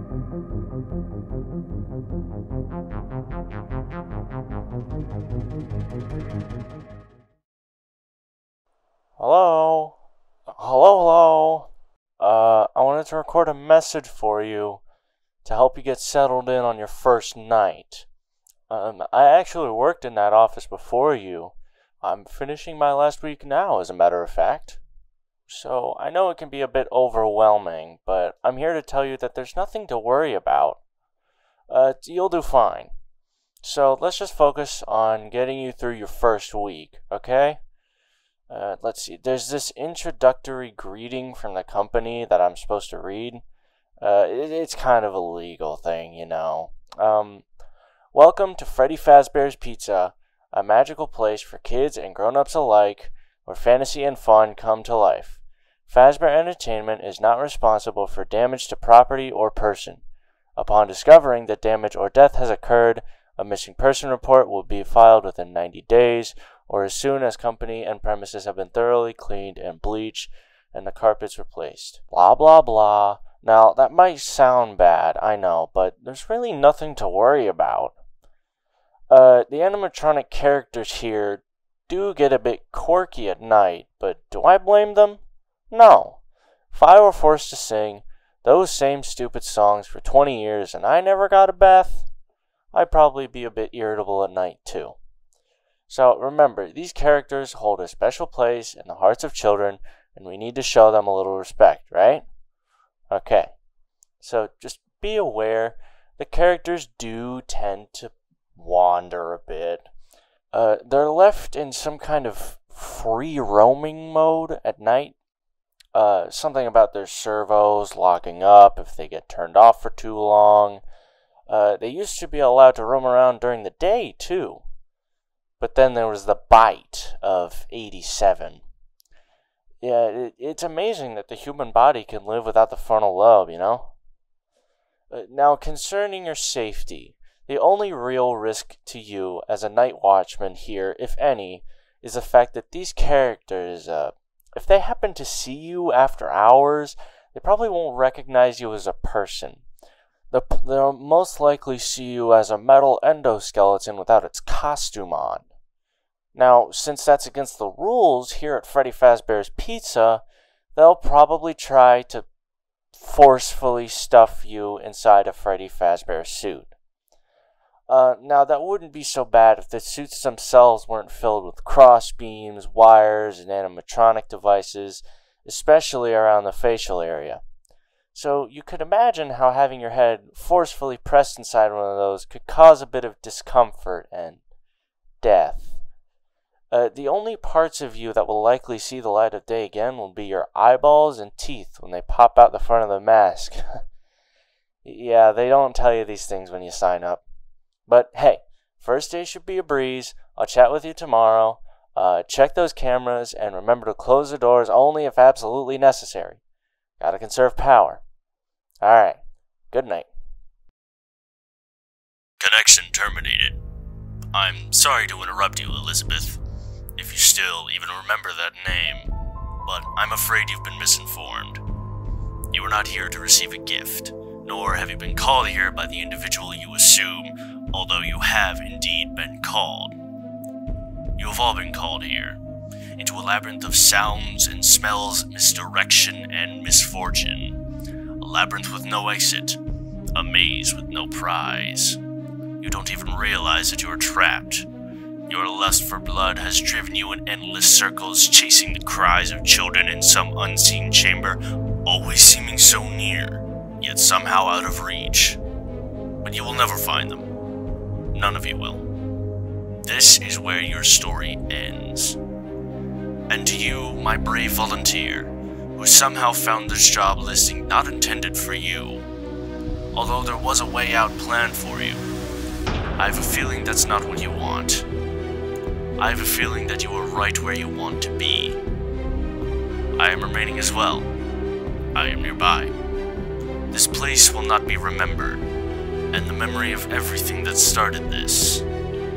Hello? Hello? I wanted to record a message for you to help you get settled in on your first night. I actually worked in that office before you. I'm finishing my last week now, as a matter of fact. So, I know it can be a bit overwhelming, but I'm here to tell you that there's nothing to worry about. You'll do fine. So, let's just focus on getting you through your first week, okay? Let's see. There's this introductory greeting from the company that I'm supposed to read. It's kind of a legal thing, you know. Welcome to Freddy Fazbear's Pizza, a magical place for kids and grown-ups alike, where fantasy and fun come to life. Fazbear Entertainment is not responsible for damage to property or person. Upon discovering that damage or death has occurred, a missing person report will be filed within 90 days, or as soon as company and premises have been thoroughly cleaned and bleached and the carpets replaced. Blah, blah, blah. Now, that might sound bad, I know, but there's really nothing to worry about. The animatronic characters here do get a bit quirky at night, but do I blame them? No. If I were forced to sing those same stupid songs for 20 years and I never got a bath, I'd probably be a bit irritable at night too. So remember, these characters hold a special place in the hearts of children, and we need to show them a little respect, right? Okay, so just be aware, the characters do tend to wander a bit. They're left in some kind of free roaming mode at night. Something about their servos locking up if they get turned off for too long. They used to be allowed to roam around during the day, too. But then there was the bite of 87. Yeah, it's amazing that the human body can live without the frontal lobe, you know? Now, concerning your safety, the only real risk to you as a night watchman here, if any, is the fact that these characters, if they happen to see you after hours, they probably won't recognize you as a person. They'll most likely see you as a metal endoskeleton without its costume on. Now, since that's against the rules here at Freddy Fazbear's Pizza, they'll probably try to forcefully stuff you inside a Freddy Fazbear suit. Now, that wouldn't be so bad if the suits themselves weren't filled with cross beams, wires, and animatronic devices, especially around the facial area. So you could imagine how having your head forcefully pressed inside one of those could cause a bit of discomfort and death. The only parts of you that will likely see the light of day again will be your eyeballs and teeth when they pop out the front of the mask. Yeah, they don't tell you these things when you sign up. But hey, first day should be a breeze. I'll chat with you tomorrow. Check those cameras and remember to close the doors only if absolutely necessary. Gotta conserve power. Alright, good night. Connection terminated. I'm sorry to interrupt you, Elizabeth, if you still even remember that name, but I'm afraid you've been misinformed. You are not here to receive a gift, nor have you been called here by the individual you assume, although you have indeed been called. You have all been called here, into a labyrinth of sounds and smells, misdirection and misfortune. A labyrinth with no exit, a maze with no prize. You don't even realize that you are trapped. Your lust for blood has driven you in endless circles, chasing the cries of children in some unseen chamber, always seeming so near, yet somehow out of reach. But you will never find them. None of you will. This is where your story ends. And to you, my brave volunteer, who somehow found this job listing not intended for you, although there was a way out planned for you, I have a feeling that's not what you want. I have a feeling that you are right where you want to be. I am remaining as well. I am nearby. This place will not be remembered, and the memory of everything that started this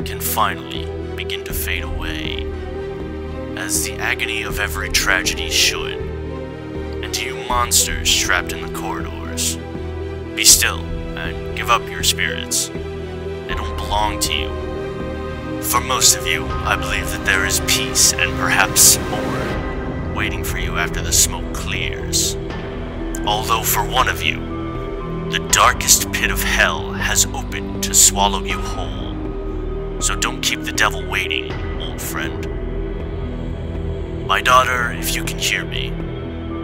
can finally begin to fade away, as the agony of every tragedy should. And to you monsters trapped in the corridors, Be still and give up your spirits. They don't belong to you. For most of you, I believe that there is peace and perhaps more waiting for you after the smoke clears. Although for one of you, the darkest pit of hell has opened to swallow you whole. So don't keep the devil waiting, old friend. My daughter, if you can hear me,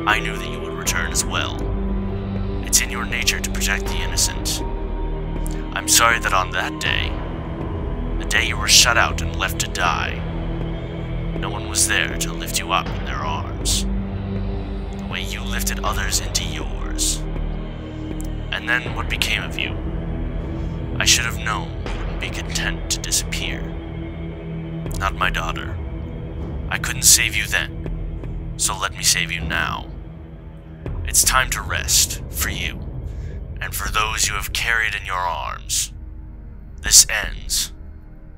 I knew that you would return as well. It's in your nature to protect the innocent. I'm sorry that on that day, the day you were shut out and left to die, no one was there to lift you up in their arms, the way you lifted others into yours. And then what became of you? I should have known you wouldn't be content to disappear. Not my daughter. I couldn't save you then, so let me save you now. It's time to rest, for you, and for those you have carried in your arms. This ends,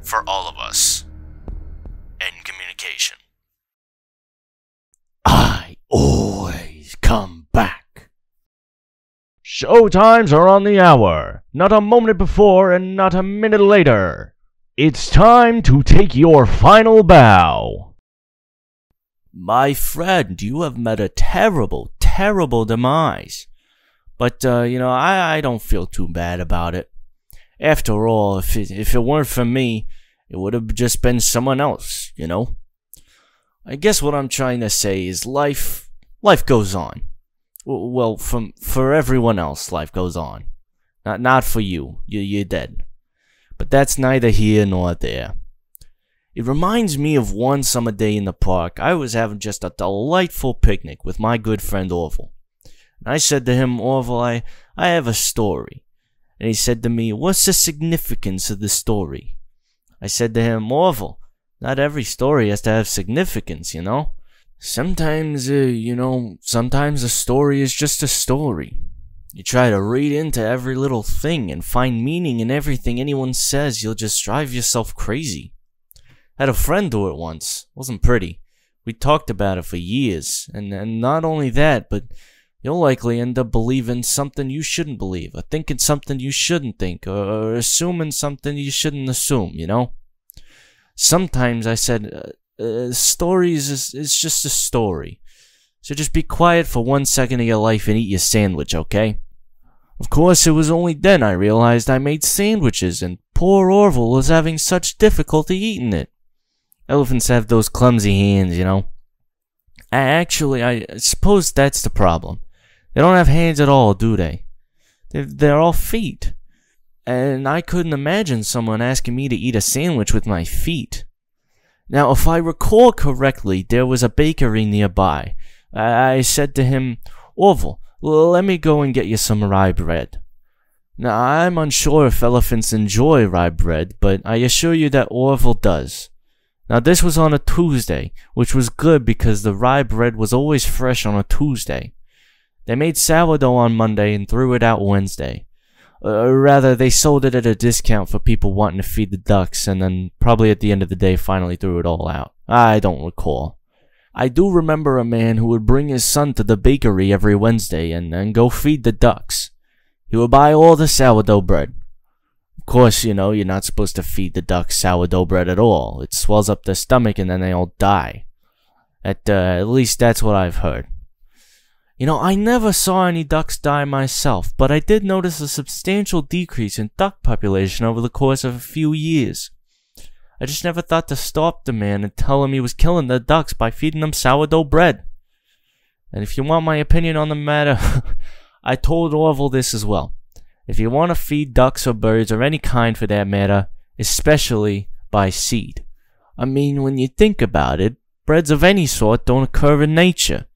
for all of us, end communication. I always come back. Show times are on the hour. Not a moment before and not a minute later. It's time to take your final bow. My friend, you have met a terrible, terrible demise. But, I don't feel too bad about it. After all, if it weren't for me, it would have just been someone else, I guess what I'm trying to say is life goes on. Well, for everyone else, life goes on. Not for you. You're dead. But that's neither here nor there. It reminds me of one summer day in the park. I was having just a delightful picnic with my good friend Orville. And I said to him, Orville, I have a story. And he said to me, what's the significance of the story? I said to him, Orville, not every story has to have significance, Sometimes, sometimes a story is just a story. You try to read into every little thing and find meaning in everything anyone says, you'll just drive yourself crazy. I had a friend do it once. Wasn't pretty. We talked about it for years. And not only that, but you'll likely end up believing something you shouldn't believe, or thinking something you shouldn't think, or assuming something you shouldn't assume, Sometimes I said, stories is just a story. So just be quiet for 1 second of your life and eat your sandwich, okay? Of course, it was only then I realized I made sandwiches, and poor Orville was having such difficulty eating it. Elephants have those clumsy hands, I suppose that's the problem. They don't have hands at all, do they? They're all feet. And I couldn't imagine someone asking me to eat a sandwich with my feet. Now, if I recall correctly, there was a bakery nearby. I said to him, Orville, let me go and get you some rye bread. Now, I'm unsure if elephants enjoy rye bread, but I assure you that Orville does. Now, this was on a Tuesday, which was good because the rye bread was always fresh on a Tuesday. They made sourdough on Monday and threw it out Wednesday. Rather, they sold it at a discount for people wanting to feed the ducks, and then probably at the end of the day finally threw it all out. I don't recall. I do remember a man who would bring his son to the bakery every Wednesday and then go feed the ducks. He would buy all the sourdough bread. Of course, you're not supposed to feed the ducks sourdough bread at all. It swells up their stomach and then they all die. At least that's what I've heard. I never saw any ducks die myself, but I did notice a substantial decrease in duck population over the course of a few years. I just never thought to stop the man and tell him he was killing the ducks by feeding them sourdough bread. And if you want my opinion on the matter, I told Orville this as well. If you want to feed ducks or birds or any kind for that matter, especially by seed. I mean, when you think about it, breads of any sort don't occur in nature.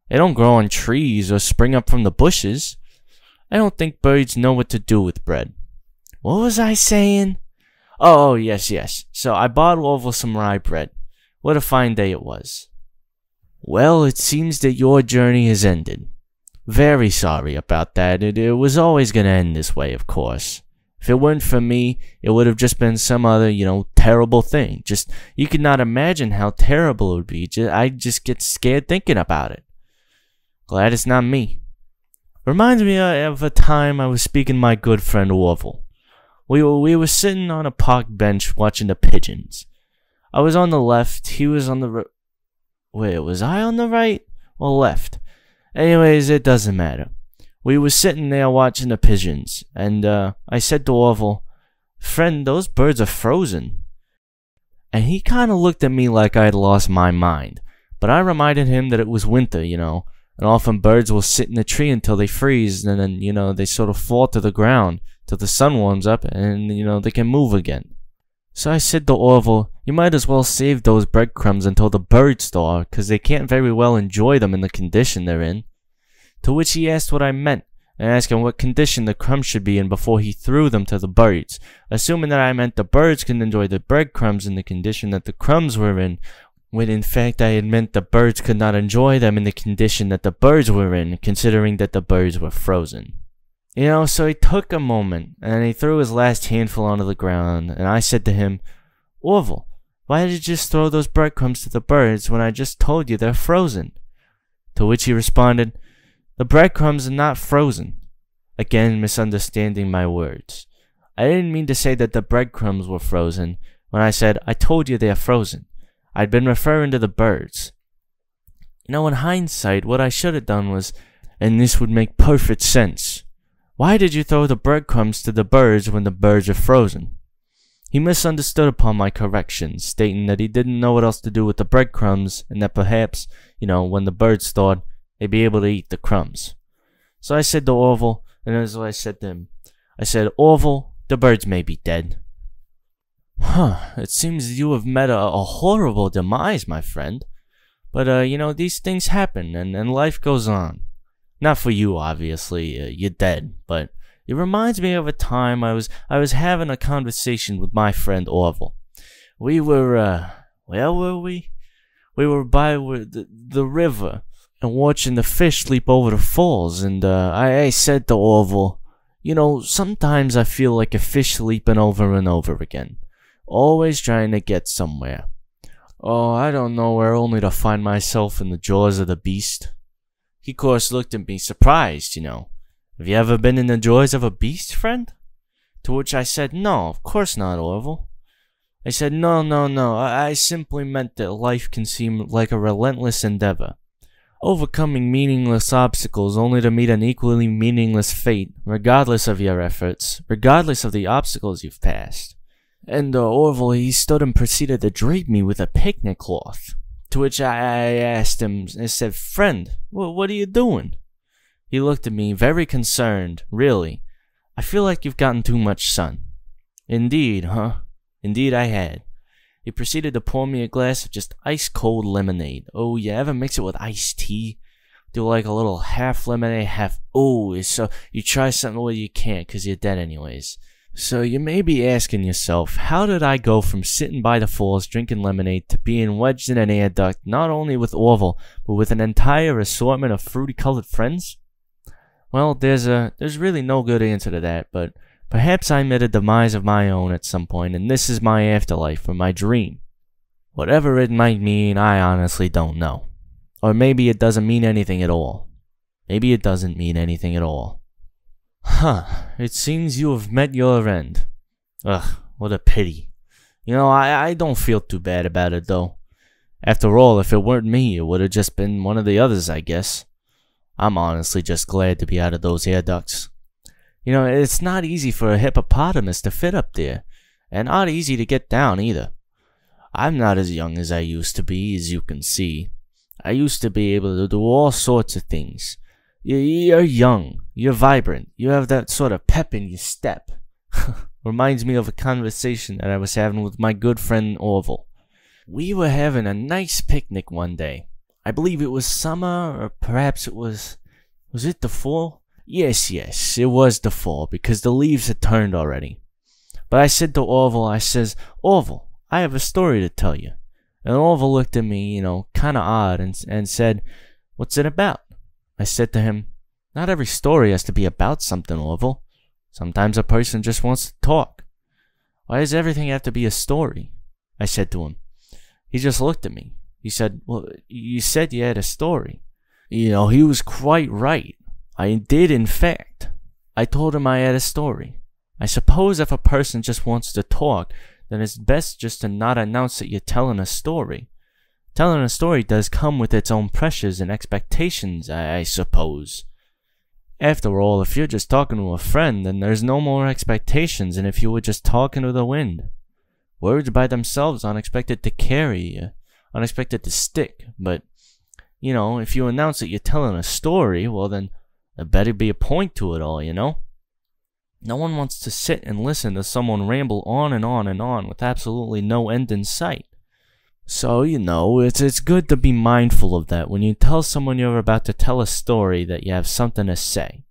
They don't grow on trees or spring up from the bushes. I don't think birds know what to do with bread. What was I saying? Oh, yes. So I bought Orville some rye bread. What a fine day it was. Well, it seems that your journey has ended. Very sorry about that. It was always going to end this way, of course. If it weren't for me, it would have just been some other, terrible thing. You could not imagine how terrible it would be. I just get scared thinking about it. Glad it's not me. Reminds me of a time I was speaking to my good friend Orville. We were sitting on a park bench watching the pigeons. I was on the left, he was on the wait, was I on the right or left? Anyways, it doesn't matter. We were sitting there watching the pigeons, and I said to Orville, "Friend, those birds are frozen." And he kind of looked at me like I had lost my mind. But I reminded him that it was winter, and often birds will sit in a tree until they freeze, and then, they sort of fall to the ground till the sun warms up, and, they can move again. So I said to Orville, "You might as well save those breadcrumbs until the birds thaw, 'cause they can't very well enjoy them in the condition they're in." To which he asked what I meant, and asked him what condition the crumbs should be in before he threw them to the birds, assuming that I meant the birds could enjoy the breadcrumbs in the condition that the crumbs were in, when in fact I had meant the birds could not enjoy them in the condition that the birds were in, considering that the birds were frozen. So he took a moment, and he threw his last handful onto the ground, and I said to him, "Orville, why did you just throw those breadcrumbs to the birds when I just told you they're frozen?" To which he responded, "The breadcrumbs are not frozen." Again, misunderstanding my words. I didn't mean to say that the breadcrumbs were frozen when I said, "I told you they're frozen." I'd been referring to the birds. In hindsight, what I should have done was, and this would make perfect sense, why did you throw the breadcrumbs to the birds when the birds are frozen? He misunderstood upon my correction, stating that he didn't know what else to do with the breadcrumbs, and that perhaps, when the birds thawed, they'd be able to eat the crumbs. So I said to Orville, and as I said to him, I said, "Orville, the birds may be dead." It seems you have met a horrible demise, my friend. But, these things happen, and life goes on. Not for you, obviously, you're dead, but it reminds me of a time I was having a conversation with my friend Orville. We were, where were we? We were by the river, and watching the fish leap over the falls, and I said to Orville, sometimes I feel like a fish leaping over and over again, always trying to get somewhere. Oh, I don't know where, only to find myself in the jaws of the beast. He, of course, looked at me surprised, "Have you ever been in the jaws of a beast, friend?" To which I said, "No, of course not, Orville." I said, No, I simply meant that life can seem like a relentless endeavor, overcoming meaningless obstacles only to meet an equally meaningless fate, regardless of your efforts, regardless of the obstacles you've passed." And Orville, he stood and proceeded to drape me with a picnic cloth. To which I asked him, I said, "Friend, what are you doing?" He looked at me, very concerned. "Really, I feel like you've gotten too much sun." "Indeed, huh?" Indeed I had. He proceeded to pour me a glass of just ice-cold lemonade. Oh, you ever mix it with iced tea? Do like a little half lemonade, half... Oh, so you try something where you can't because you're dead anyways. So you may be asking yourself, how did I go from sitting by the falls drinking lemonade to being wedged in an air duct not only with Orville, but with an entire assortment of fruity-colored friends? Well, there's really no good answer to that, but perhaps I met a demise of my own at some point, and this is my afterlife or my dream. Whatever it might mean, I honestly don't know. Or maybe it doesn't mean anything at all. Maybe it doesn't mean anything at all. It seems you have met your end. Ugh, what a pity. I don't feel too bad about it, though. After all, if it weren't me, it would have just been one of the others, I guess. I'm honestly just glad to be out of those air ducts. It's not easy for a hippopotamus to fit up there, and not easy to get down either. I'm not as young as I used to be, as you can see. I used to be able to do all sorts of things. You're young, you're vibrant, you have that sort of pep in your step. Reminds me of a conversation that I was having with my good friend Orville. We were having a nice picnic one day. I believe it was summer, or perhaps it was it the fall? Yes, it was the fall, because the leaves had turned already. But I said to Orville, I says, "Orville, I have a story to tell you." And Orville looked at me, kinda odd, and said, "What's it about?" I said to him, "Not every story has to be about something, Orville. Sometimes a person just wants to talk. Why does everything have to be a story?" I said to him. He just looked at me. He said, "Well, you said you had a story." He was quite right. I did, in fact. I told him I had a story. I suppose if a person just wants to talk, then it's best just to not announce that you're telling a story. Telling a story does come with its own pressures and expectations, I suppose. After all, if you're just talking to a friend, then there's no more expectations than if you were just talking to the wind. Words by themselves aren't expected to carry, unexpected to stick, but, if you announce that you're telling a story, well then, there better be a point to it all, No one wants to sit and listen to someone ramble on and on and on with absolutely no end in sight. So, it's good to be mindful of that when you tell someone you're about to tell a story that you have something to say.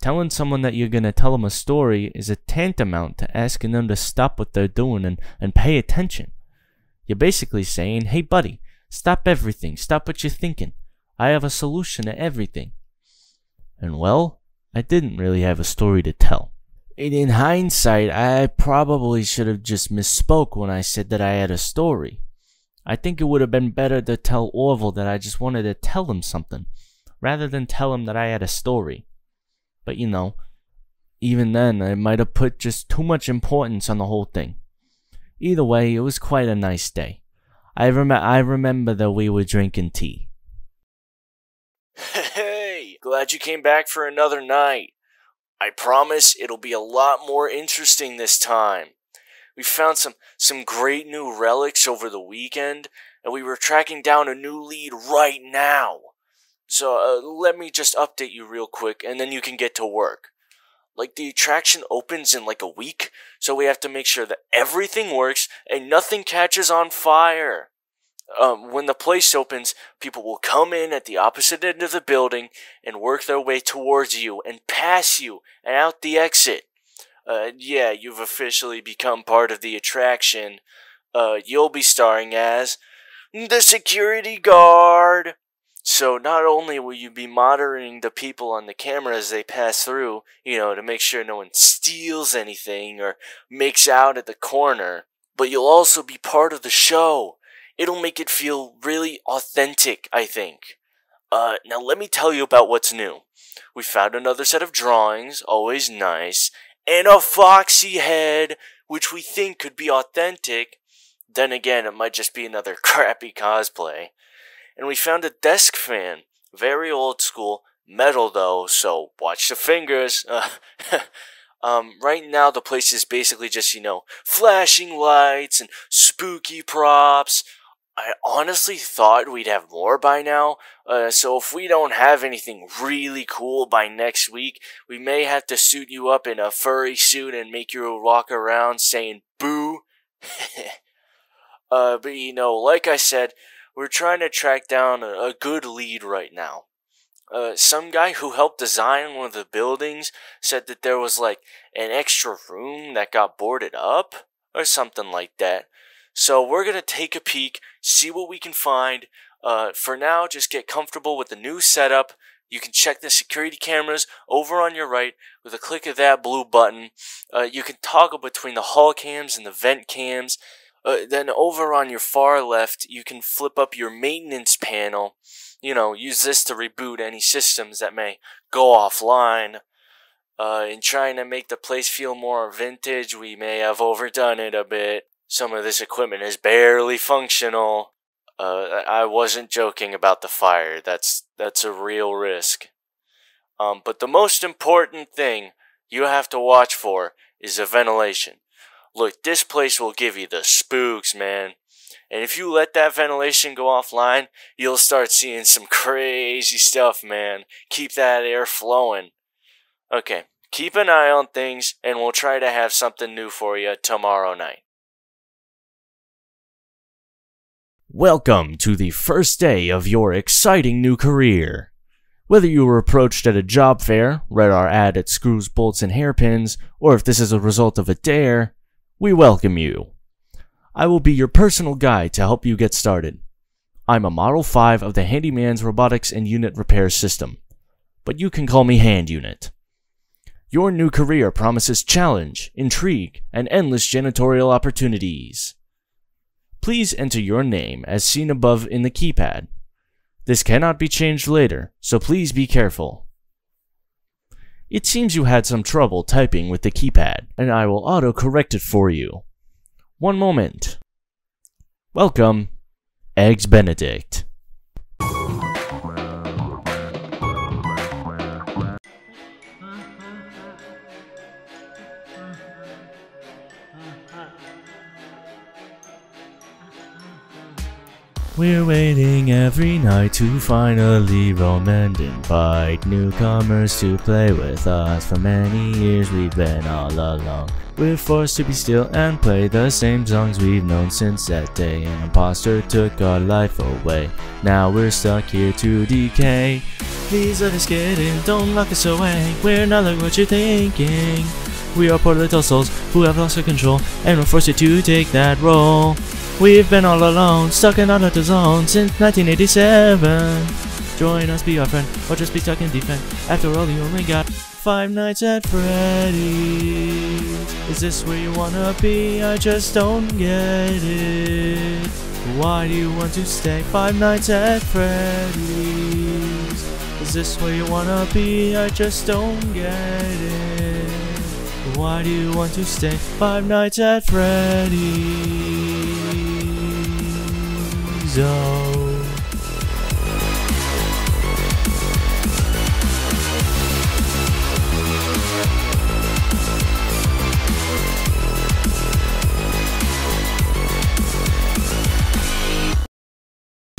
Telling someone that you're going to tell them a story is a tantamount to asking them to stop what they're doing and pay attention. You're basically saying, hey buddy, stop everything, stop what you're thinking. I have a solution to everything. And well, I didn't really have a story to tell. In hindsight, I probably should have just misspoke when I said that I had a story. I think it would have been better to tell Orville that I just wanted to tell him something, rather than tell him that I had a story. But even then, I might have put just too much importance on the whole thing. Either way, it was quite a nice day. I remember that we were drinking tea. Hey, glad you came back for another night. I promise it'll be a lot more interesting this time. We found some great new relics over the weekend, and we were tracking down a new lead right now. So let me just update you real quick, and then you can get to work. The attraction opens in a week, so we have to make sure that everything works and nothing catches on fire. When the place opens, people will come in at the opposite end of the building and work their way towards you and pass you and out the exit. Yeah, you've officially become part of the attraction. You'll be starring as the security guard. So not only will you be monitoring the people on the camera as they pass through, to make sure no one steals anything or makes out at the corner, but you'll also be part of the show. It'll make it feel really authentic, I think. Now let me tell you about what's new. We found another set of drawings, always nice, and a foxy head, which we think could be authentic. Then again, it might just be another crappy cosplay. And we found a desk fan, very old school, metal though, so watch the fingers. Right now the place is basically just, flashing lights and spooky props. I honestly thought we'd have more by now, so if we don't have anything really cool by next week, we may have to suit you up in a furry suit and make you walk around saying boo. But like I said, we're trying to track down a good lead right now. Some guy who helped design one of the buildings said that there was an extra room that got boarded up, or something like that. So we're going to take a peek, see what we can find. For now, just get comfortable with the new setup. You can check the security cameras over on your right with a click of that blue button. You can toggle between the hall cams and the vent cams. Then over on your far left, you can flip up your maintenance panel. Use this to reboot any systems that may go offline. In trying to make the place feel more vintage, we may have overdone it a bit. Some of this equipment is barely functional. I wasn't joking about the fire. That's a real risk. But the most important thing you have to watch for is the ventilation. Look, this place will give you the spooks, man. And if you let that ventilation go offline, you'll start seeing some crazy stuff, man. Keep that air flowing. Okay, keep an eye on things, and we'll try to have something new for you tomorrow night. Welcome to the first day of your exciting new career. Whether you were approached at a job fair, read our ad at Screws, Bolts, and Hairpins, or if this is a result of a dare, we welcome you. I will be your personal guide to help you get started. I'm a Model 5 of the Handyman's Robotics and Unit Repair System, but you can call me Hand Unit. Your new career promises challenge, intrigue, and endless janitorial opportunities. Please enter your name as seen above in the keypad. This cannot be changed later, so please be careful. It seems you had some trouble typing with the keypad, and I will auto-correct it for you. One moment. Welcome, Eggs Benedict. We're waiting every night to finally roam and invite newcomers to play with us. For many years we've been all alone. We're forced to be still and play the same songs we've known since that day. An imposter took our life away. Now we're stuck here to decay. Please let us get in, don't lock us away. We're not like what you're thinking. We are poor little souls who have lost our control, and we're forced to take that role. We've been all alone, stuck in our zone since 1987. Join us, be our friend, or just be stuck in defense. After all, you only got 5 nights at Freddy's. Is this where you wanna be? I just don't get it. Why do you want to stay 5 nights at Freddy's? Is this where you wanna be? I just don't get it. Why do you want to stay 5 nights at Freddy's? Oh.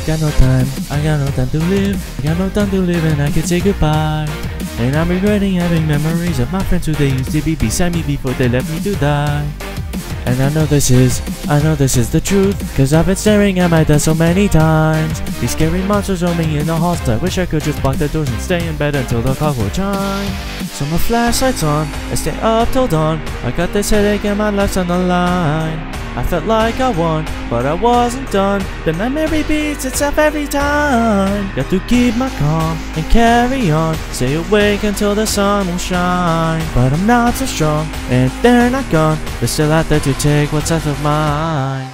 Got no time, I got no time to live. I got no time to live and I can say goodbye. And I'm regretting having memories of my friends who they used to be beside me before they left me to die. And I know this is the truth, cause I've been staring at my desk so many times. These scary monsters roaming in the halls. I wish I could just block the doors and stay in bed until the clock will chime. So my flashlight's on, I stay up till dawn. I got this headache and my life's on the line. I felt like I won, but I wasn't done. The nightmare repeats itself every time. Got to keep my calm and carry on. Stay awake until the sun will shine. But I'm not so strong, and they're not gone. They're still out there to take what's left of mine.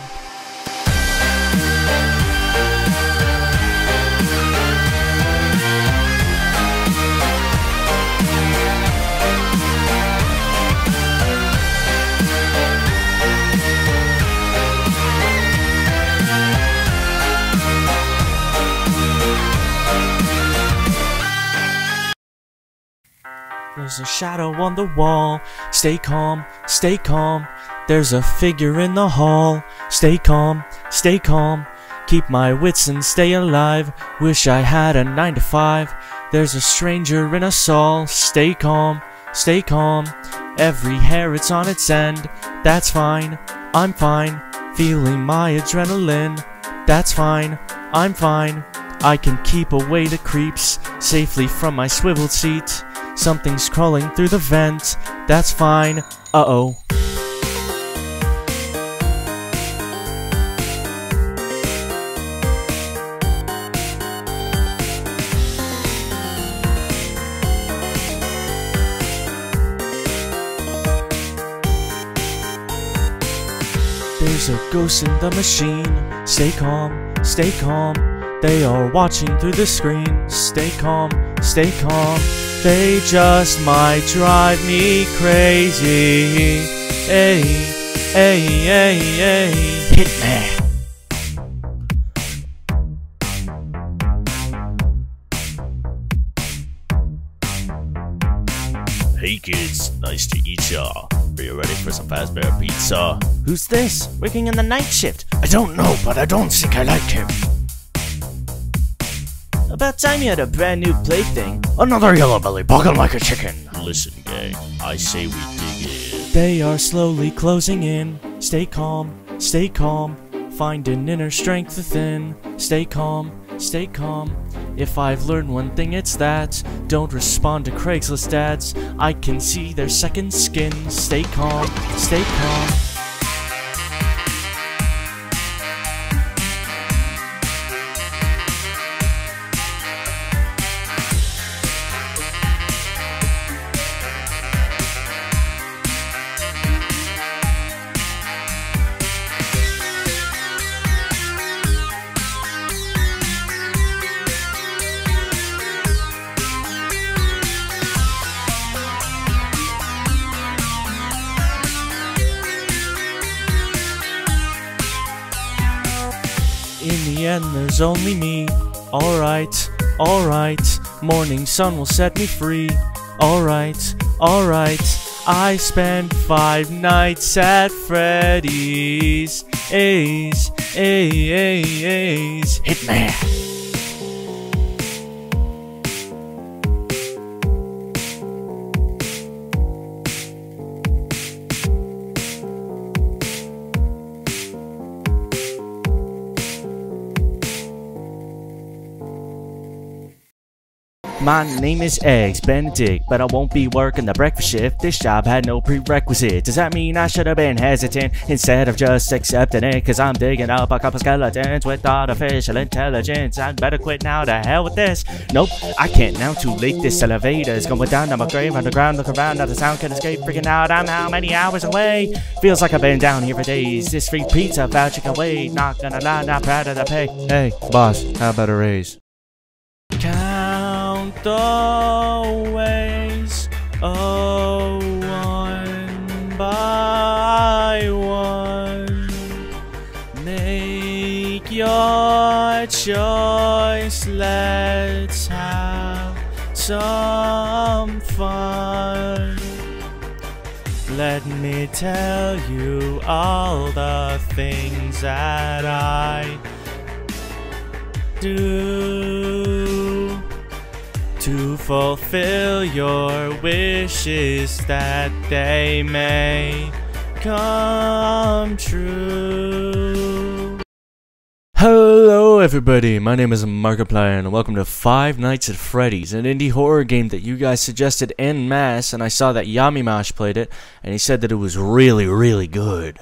There's a shadow on the wall. Stay calm, stay calm. There's a figure in the hall. Stay calm, stay calm. Keep my wits and stay alive. Wish I had a 9 to 5. There's a stranger in a stall. Stay calm, stay calm. Every hair it's on its end. That's fine, I'm fine. Feeling my adrenaline. That's fine, I'm fine. I can keep away the creeps safely from my swiveled seat. Something's crawling through the vent. That's fine. Uh-oh. There's a ghost in the machine. Stay calm, stay calm. They are watching through the screen. Stay calm, stay calm. They just might drive me crazy. Hey, hey, hey, hey. Hit me. Hey kids, nice to eat ya. Are you ready for some Fazbear pizza? Who's this? Working in the night shift. I don't know, but I don't think I like him. About time you had a brand new plaything. Another yellow belly bugging like a chicken. Listen, gang, I say we dig in. They are slowly closing in. Stay calm, stay calm. Find an inner strength within. Stay calm, stay calm. If I've learned one thing, it's that don't respond to Craigslist ads. I can see their second skin. Stay calm, stay calm. and there's only me. Alright, alright, morning sun will set me free. Alright, alright, I spent 5 nights at Freddy's. A's, A's, Hitman. My name is Eggs Benedict, but I won't be working the breakfast shift. This job had no prerequisite. Does that mean I should have been hesitant instead of just accepting it? Cause I'm digging up a couple skeletons with artificial intelligence. I'd better quit now, to hell with this. Nope, I can't now, too late. This elevator's going down to my grave underground. Look around, now the sound can escape. Freaking out, I'm how many hours away? Feels like I've been down here for days. This free pizza voucher can wait. Not gonna lie, not proud of the pay. Hey, boss, how about a raise? Count the ways, oh, one by one. Make your choice, let's have some fun. Let me tell you all the things that I do to fulfill your wishes, that they may come true. Hello everybody, my name is Markiplier and welcome to Five Nights at Freddy's, an indie horror game that you guys suggested en masse, and I saw that Yamimash played it and he said that it was really good.